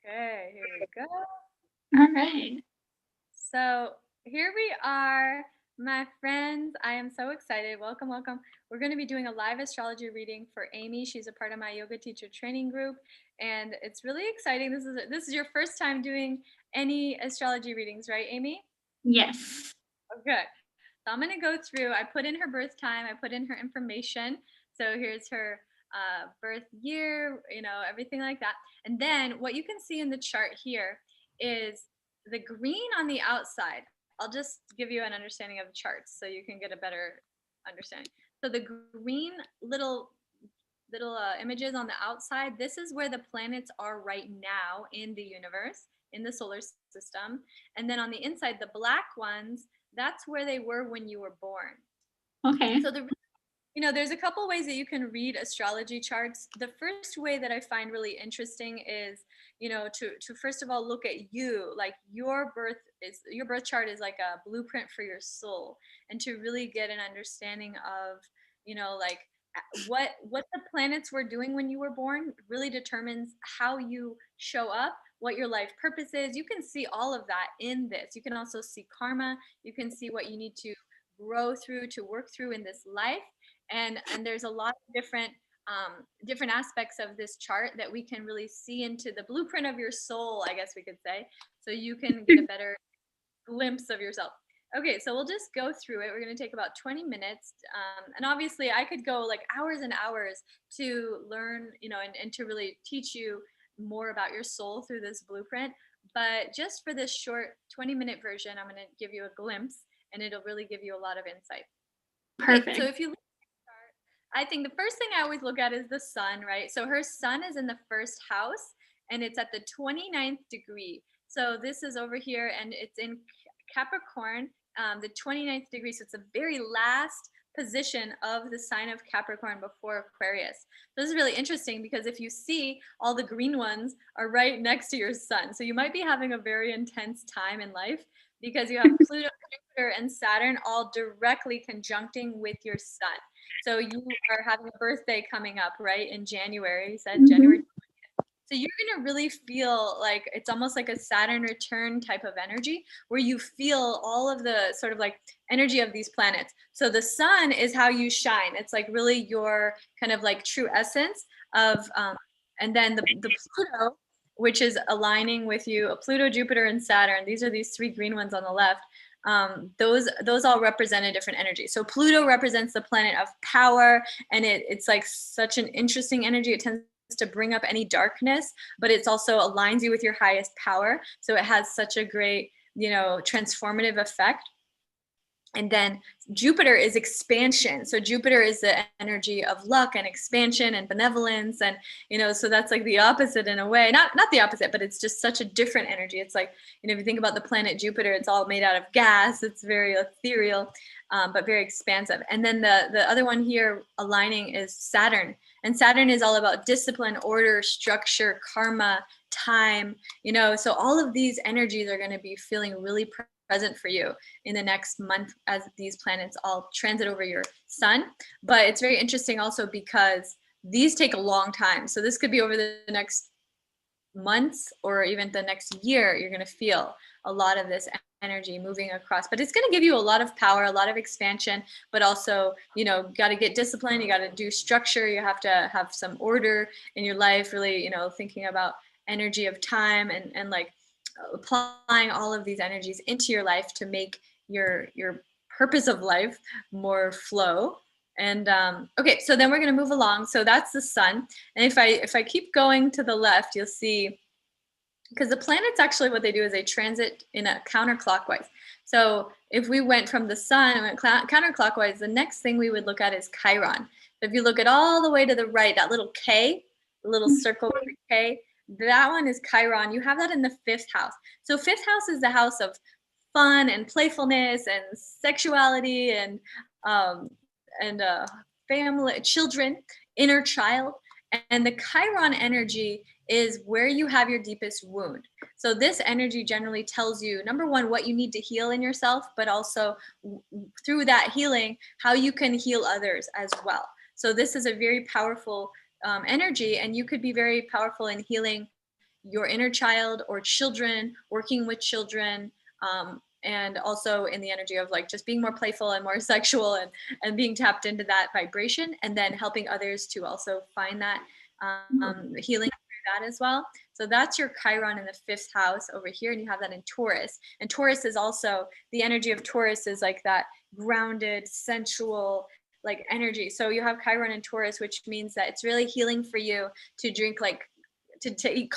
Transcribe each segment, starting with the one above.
Okay, here we go. All right. So here we are, my friends. I am so excited. Welcome, welcome. We're going to be doing a live astrology reading for Amy. She's a part of my yoga teacher training group, and it's really exciting. This is your first time doing any astrology readings, right, Amy? Yes. Okay. So I'm going to go through. I put in her birth time. I put in her information. So here's her birth year, everything like that. And then what you can see in the chart here is the green on the outside. I'll just give you an understanding of the charts so you can get a better understanding. So the green little images on the outside, this is where the planets are right now in the universe, in the solar system. And then on the inside, the black ones, that's where they were when you were born. Okay. So there's a couple ways that you can read astrology charts. The first way that I find really interesting is, to first of all look at you, like your birth chart is like a blueprint for your soul, and to really get an understanding of, like what the planets were doing when you were born really determines how you show up, what your life purpose is. You can see all of that in this. You can also see karma. You can see what you need to grow through, to work through in this life. And there's a lot of different aspects of this chart that we can really see into the blueprint of your soul, I guess we could say, so you can get a better glimpse of yourself. Okay, so we'll just go through it. We're going to take about 20 minutes. And obviously, I could go like hours and hours to learn, and to really teach you more about your soul through this blueprint. But just for this short 20-minute version, I'm going to give you a glimpse, and it'll really give you a lot of insight. Okay, so Perfect. if you look at the chart, I think the first thing I always look at is the sun, right? So her sun is in the first house, and it's at the 29th degree. So this is over here, and it's in Capricorn, the 29th degree. So it's the very last position of the sign of Capricorn before Aquarius. This is really interesting because if you see, all the green ones are right next to your sun. So you might be having a very intense time in life because you have Pluto, Jupiter, and Saturn all directly conjuncting with your sun. So you are having a birthday coming up, right, in January. You said January. Mhm. So you're going to really feel like it's almost like a Saturn return type of energy where you feel all of the sort of like energy of these planets. So the sun is how you shine. It's like really your kind of like true essence of, and then the Pluto, which is aligning with you, Pluto, Jupiter, and Saturn. These are these three green ones on the left. Those all represent a different energy. So Pluto represents the planet of power, and it's like such an interesting energy. It tends to bring up any darkness, but it's also aligns you with your highest power. So it has such a great, transformative effect. And then Jupiter is expansion. So Jupiter is the energy of luck and expansion and benevolence. And, so that's like the opposite in a way, not the opposite, but it's just such a different energy. It's like, if you think about the planet Jupiter, it's all made out of gas. It's very ethereal, but very expansive. And then the other one here aligning is Saturn. And Saturn is all about discipline, order, structure, karma, time, so all of these energies are going to be feeling really present for you in the next month as these planets all transit over your sun. But it's very interesting also because these take a long time. So this could be over the next months or even the next year. You're going to feel a lot of this energy moving across, but it's going to give you a lot of power, a lot of expansion, but also, got to get discipline. You got to do structure. You have to have some order in your life, really, thinking about energy of time and like applying all of these energies into your life to make your purpose of life more flow. And okay, so then we're going to move along. So that's the sun. And if I keep going to the left, you'll see, because the planets actually what they do is they transit in a counterclockwise. So if we went from the sun and went counterclockwise, the next thing we would look at is Chiron. So if you look at all the way to the right, that little K, the little circle with the K, that one is Chiron. You have that in the fifth house. So fifth house is the house of fun and playfulness and sexuality and um, family, children, inner child. And the Chiron energy is where you have your deepest wound. So this energy generally tells you, number one, what you need to heal in yourself, but also through that healing, how you can heal others as well. So this is a very powerful energy, and you could be very powerful in healing your inner child or children, working with children, and also in the energy of like just being more playful and more sexual, and being tapped into that vibration, and then helping others to also find that healing through that as well. So that's your Chiron in the 5th house over here, and you have that in Taurus. And Taurus is also, the energy of Taurus is like that grounded, sensual, like energy. So you have Chiron in Taurus, which means that it's really healing for you to drink like to eat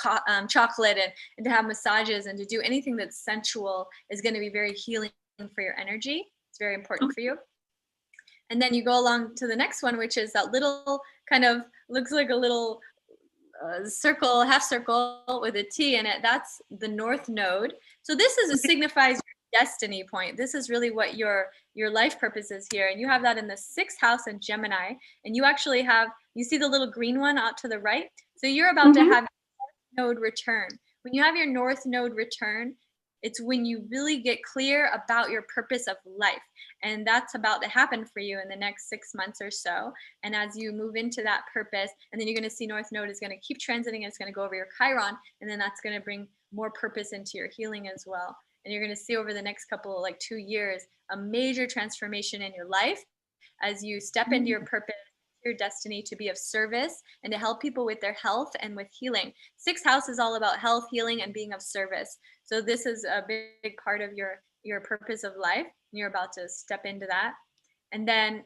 chocolate, and to have massages, and to do anything that's sensual is going to be very healing for your energy. It's very important for you. And then you go along to the next one, which is that little kind of looks like a little circle, half circle with a T in it. That's the North Node. So this is, it signifies your destiny point. This is really what your life purpose is here. And you have that in the 6th house in Gemini. And you actually have, you see the little green one out to the right? So you're about to have node return. When you have your North Node return, it's when you really get clear about your purpose of life. And that's about to happen for you in the next 6 months or so. And as you move into that purpose, and then you're going to see North Node is going to keep transiting, and it's going to go over your Chiron, and then that's going to bring more purpose into your healing as well. And you're going to see over the next couple, like 2 years, a major transformation in your life as you step into your purpose, your destiny, to be of service and to help people with their health and with healing. 6th house is all about health, healing, and being of service. So this is a big part of your purpose of life. You're about to step into that. And then,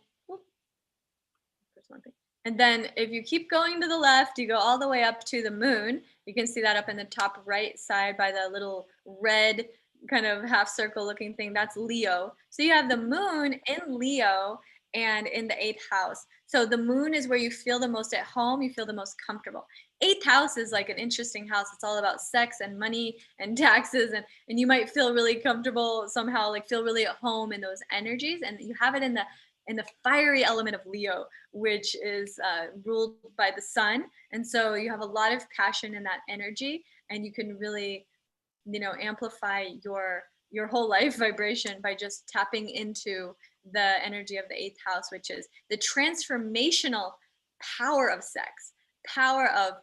and then if you keep going to the left, you go all the way up to the moon. You can see that up in the top right side by the little red kind of half circle looking thing. That's Leo. So you have the moon in Leo and in the 8th house. So the moon is where you feel the most at home, you feel the most comfortable. 8th house is like an interesting house. It's all about sex and money and taxes, and you might feel really comfortable somehow, like feel really at home in those energies. And you have it in the fiery element of Leo, which is ruled by the sun. And so you have a lot of passion in that energy, and you can really, amplify your whole life vibration by just tapping into the energy of the 8th house, which is the transformational power of sex, power of,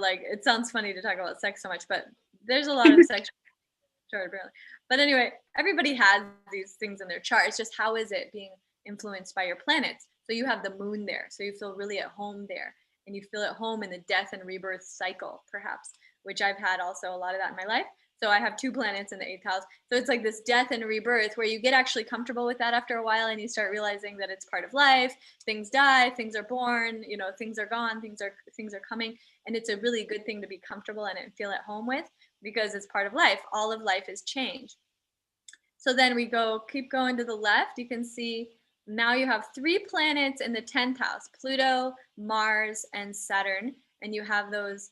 like, it sounds funny to talk about sex so much, but there's a lot of sex chart apparently. But anyway, everybody has these things in their chart. It's just, how is it being influenced by your planets? So you have the moon there, so you feel really at home there, and you feel at home in the death and rebirth cycle, perhaps, which I've had also a lot of that in my life. So I have 2 planets in the 8th house. So it's like this death and rebirth where you get actually comfortable with that after a while, and you start realizing that it's part of life. Things die, things are born, things are gone, things are coming. And it's a really good thing to be comfortable in and feel at home with, because it's part of life. All of life is change. So then we keep going to the left. You can see now you have 3 planets in the 10th house, Pluto, Mars, and Saturn. And you have those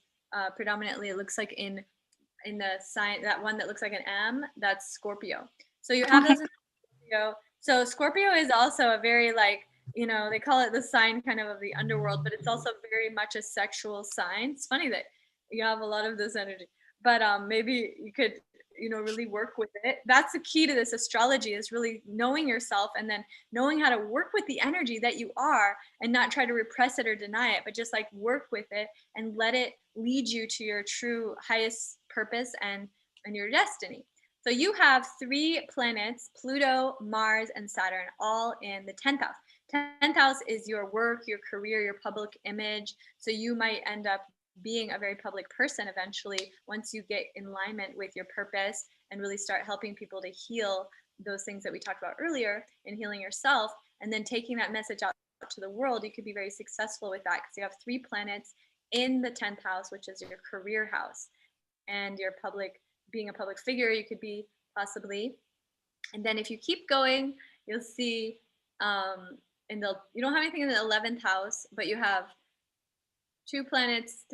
predominantly, it looks like in the sign, that one that looks like an M, that's Scorpio. So you have those in Scorpio. So Scorpio is also a very, like, they call it the sign kind of the underworld, but it's also very much a sexual sign. It's funny that you have a lot of this energy, but maybe you could, really work with it. That's the key to this astrology, is really knowing yourself, and then knowing how to work with the energy that you are, and not try to repress it or deny it, but just like work with it and let it lead you to your true highest purpose and your destiny. So you have 3 planets, Pluto, Mars, and Saturn, all in the 10th house. 10th house is your work, your career, your public image. So you might end up being a very public person eventually, once you get in alignment with your purpose and really start helping people to heal those things that we talked about earlier, and healing yourself, and then taking that message out to the world. You could be very successful with that, because you have 3 planets in the 10th house, which is your career house, and your being a public figure, you could be possibly. And then if you keep going, you'll see you don't have anything in the 11th house, but you have 3 planets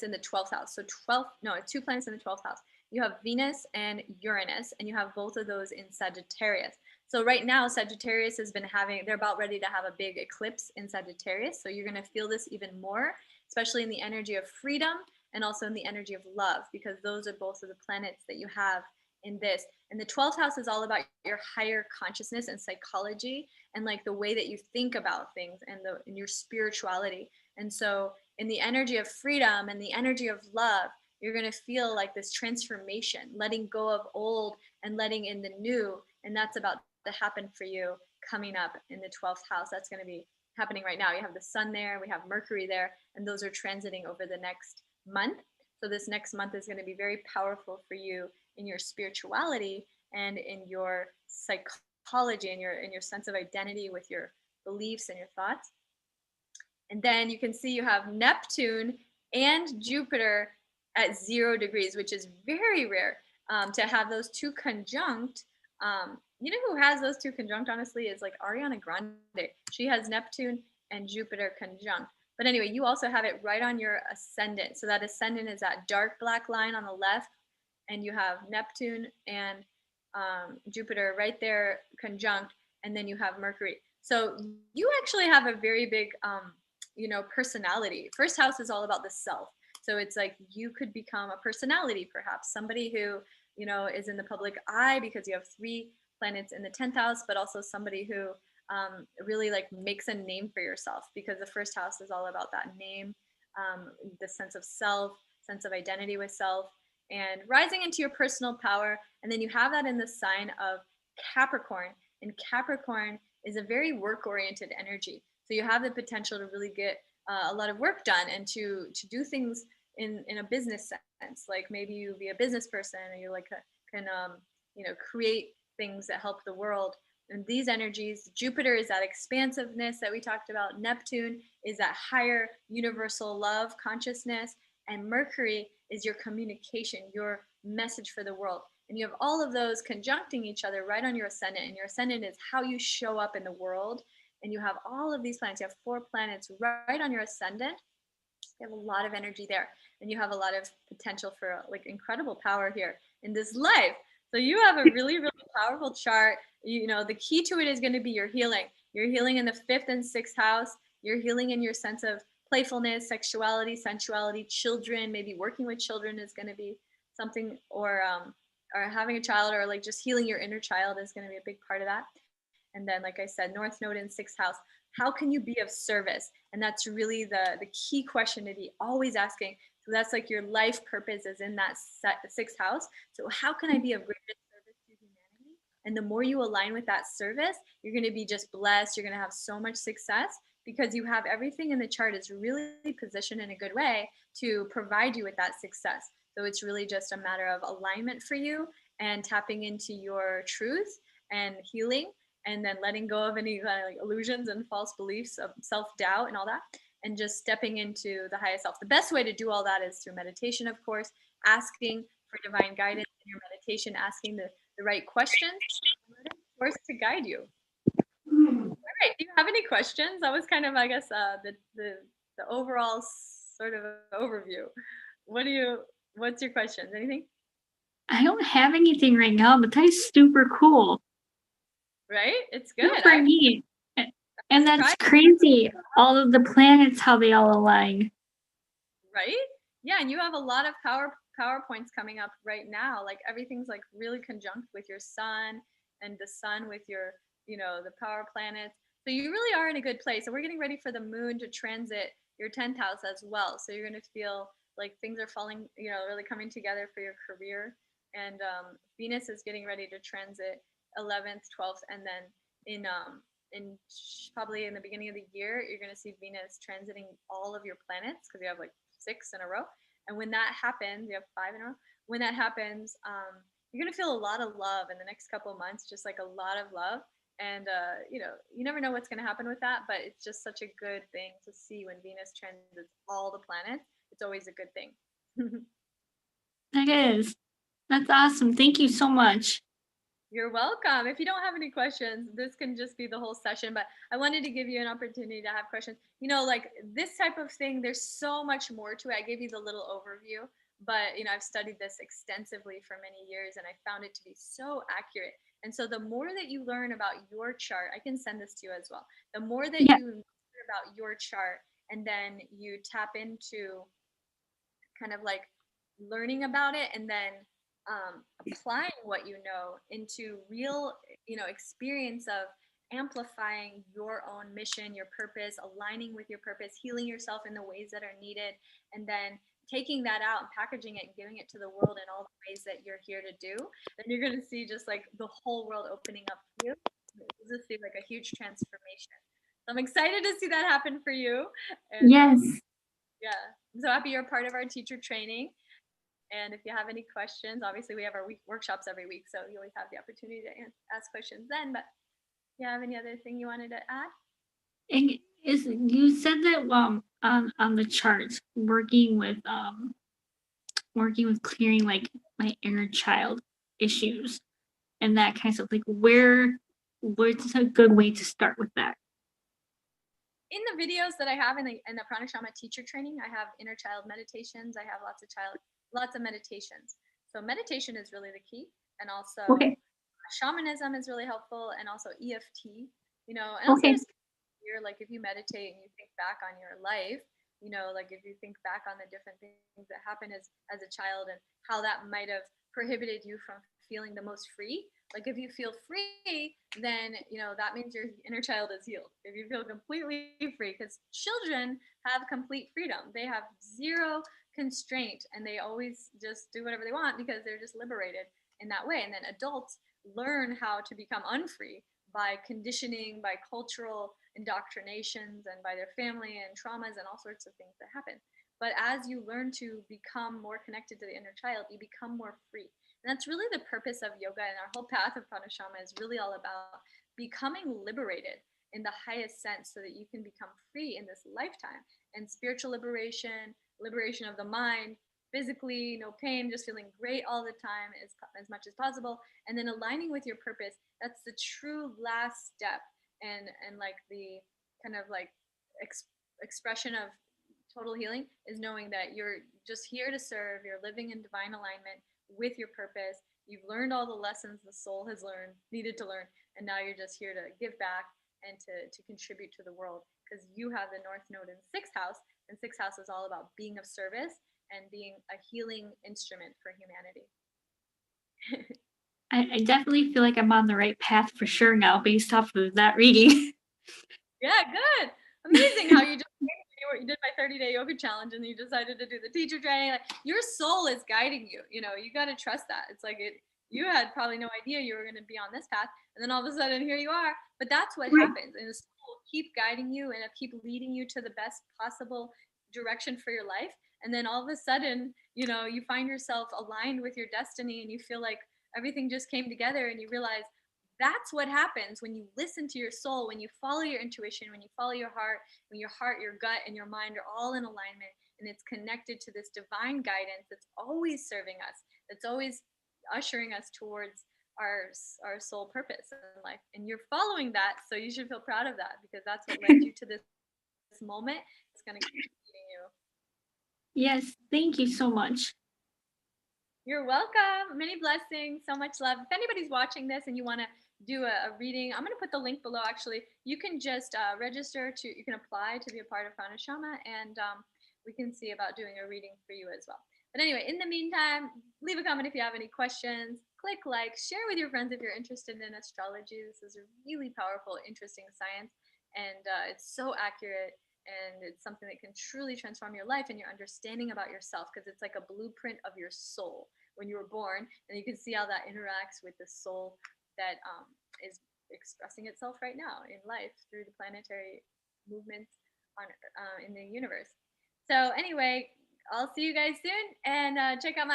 in the 12th house. So 2 planets in the 12th house. You have Venus and Uranus, and you have both of those in Sagittarius. So right now, Sagittarius has been they're about ready to have a big eclipse in Sagittarius. So you're going to feel this even more, especially in the energy of freedom, and also in the energy of love, because those are both of the planets that you have in this. And the 12th house is all about your higher consciousness and psychology, and like the way that you think about things, and your spirituality. And so in the energy of freedom and the energy of love, you're going to feel like this transformation, letting go of old and letting in the new. And that's about to happen for you coming up in the 12th house. That's going to be happening right now. You have the sun there, we have Mercury there, and those are transiting over the next month. So this next month is going to be very powerful for you in your spirituality and in your psychology and your sense of identity with your beliefs and your thoughts. And then you can see you have Neptune and Jupiter at 0 degrees, which is very rare to have those two conjunct. You know who has those two conjunct, honestly, is like Ariana Grande. She has Neptune and Jupiter conjunct. But anyway, you also have it right on your ascendant. So that ascendant is that dark black line on the left, and you have Neptune and Jupiter right there conjunct, and then you have Mercury. So you actually have a very big, personality. First house is all about the self. So it's like you could become a personality, perhaps somebody who, is in the public eye because you have 3 planets in the 10th house, but also somebody who really like makes a name for yourself, because the first house is all about that name, the sense of self, sense of identity with self, and rising into your personal power. And then you have that in the sign of Capricorn. And Capricorn is a very work oriented energy. So you have the potential to really get a lot of work done and to do things in a business sense. Like maybe you be a business person, or you like can create things that help the world. And these energies, Jupiter is that expansiveness that we talked about. Neptune is that higher universal love consciousness. And Mercury is your communication, your message for the world. And you have all of those conjuncting each other right on your ascendant. And your ascendant is how you show up in the world. And you have all of these planets. You have 4 planets right on your ascendant. You have a lot of energy there. And you have a lot of potential for like incredible power here in this life. So you have a really, really powerful chart. The key to it is going to be your healing. Your healing in the 5th and 6th house. Your healing in your sense of playfulness, sexuality, sensuality, children. Maybe working with children is going to be something, or having a child, or like just healing your inner child is going to be a big part of that. And then, like I said, North Node in 6th house. How can you be of service? And that's really the key question to be always asking. So that's like your life purpose is in that 6th house. So how can I be of greatest service to humanity? And the more you align with that service, you're going to be just blessed. You're going to have so much success, because you have everything in the chart is really positioned in a good way to provide you with that success. So it's really just a matter of alignment for you and tapping into your truth and healing, and then letting go of any kind of like illusions and false beliefs of self-doubt and all that, and just stepping into the highest self. The best way to do all that is through meditation, of course, asking for divine guidance in your meditation, asking the right questions, of course, to guide you. All right, do you have any questions? That was kind of, I guess, the overall sort of overview. What's your questions? Anything? I don't have anything right now, but that's super cool. Right? It's good. Super neat. And that's crazy. All of the planets, how they all align. Right? Yeah, and you have a lot of PowerPoints coming up right now. Like everything's like really conjunct with your sun, and the sun with your, the power planets. So you really are in a good place. So we're getting ready for the moon to transit your 10th house as well. So you're going to feel like things are falling, really coming together for your career. And Venus is getting ready to transit 11th, 12th, and then in probably in the beginning of the year, you're going to see Venus transiting all of your planets, because you have like 6 in a row. And when that happens, you have 5 in a row. When that happens, you're going to feel a lot of love in the next couple of months, just like a lot of love. And, you never know what's going to happen with that, but it's just such a good thing to see when Venus transits all the planets. It's always a good thing. It is. That's awesome. Thank you so much. You're welcome. If you don't have any questions, this can just be the whole session, but I wanted to give you an opportunity to have questions. Like this type of thing, there's so much more to it. I gave you the little overview, but I've studied this extensively for many years, and I found it to be so accurate. And so the more that you learn about your chart, I can send this to you as well. The more that you learn about your chart, and then you tap into kind of like learning about it, and then applying what you know into real, experience of amplifying your own mission, your purpose, aligning with your purpose, healing yourself in the ways that are needed, and then taking that out and packaging it and giving it to the world in all the ways that you're here to do, then you're going to see just like the whole world opening up for you. You'll just see like a huge transformation. So I'm excited to see that happen for you. And Yes. yeah, I'm so happy you're part of our teacher training. And if you have any questions, obviously we have our workshops every week, so you always have the opportunity to ask questions then. But do you have any other thing you wanted to add? And is you said that on the charts working with clearing like my inner child issues and that kind of stuff. Like where's a good way to start with that? In the videos that I have in the Pranashama teacher training, I have inner child meditations. I have lots of meditations. So meditation is really the key, and also Okay. shamanism is really helpful, and also EFT. And also Okay. just here, like if you meditate and you think back on your life, like if you think back on the different things that happened as a child and how that might have prohibited you from feeling the most free. Like if you feel free, then that means your inner child is healed. If you feel completely free, because children have complete freedom, they have zero constraint, and they always just do whatever they want because they're just liberated in that way. And then adults learn how to become unfree by conditioning, by cultural indoctrinations, and by their family and traumas and all sorts of things that happen. But as you learn to become more connected to the inner child, you become more free. And that's really the purpose of yoga, and our whole path of Pranashama is really all about becoming liberated in the highest sense so that you can become free in this lifetime. And spiritual liberation of the mind, physically, no pain, just feeling great all the time as much as possible. And then aligning with your purpose, that's the true last step. And like the kind of like expression of total healing is knowing that you're just here to serve, you're living in divine alignment with your purpose. You've learned all the lessons the soul has needed to learn, and now you're just here to give back and to contribute to the world, because you have the North Node in sixth house, and sixth house is all about being of service and being a healing instrument for humanity. I definitely feel like I'm on the right path for sure now based off of that reading. Yeah, good. Amazing how you just you did my 30-day yoga challenge and you decided to do the teacher training. Like, your soul is guiding you. You got to trust that. It's like you had probably no idea you were going to be on this path, and then all of a sudden here you are. But that's what happens, and the soul will keep guiding you and it'll keep leading you to the best possible direction for your life. And then all of a sudden, you find yourself aligned with your destiny, and you feel like everything just came together, and you realize that's what happens when you listen to your soul, when you follow your intuition, when you follow your heart, when your heart, your gut, and your mind are all in alignment, and it's connected to this divine guidance that's always serving us, that's always ushering us towards our soul purpose in life. And you're following that, so you should feel proud of that, because that's what led you to this moment. It's going to keep leading you. Yes, thank you so much. You're welcome. Many blessings. So much love. If anybody's watching this and you want to do a reading, I'm going to put the link below. Actually, you can just you can apply to be a part of Pranashama, and we can see about doing a reading for you as well. But anyway, in the meantime, leave a comment if you have any questions. Click like, share with your friends if you're interested in astrology. This is a really powerful, interesting science, and it's so accurate. And it's something that can truly transform your life and your understanding about yourself, because it's like a blueprint of your soul when you were born, and you can see how that interacts with the soul that is expressing itself right now in life through the planetary movements in the universe. So anyway, I'll see you guys soon, and check out my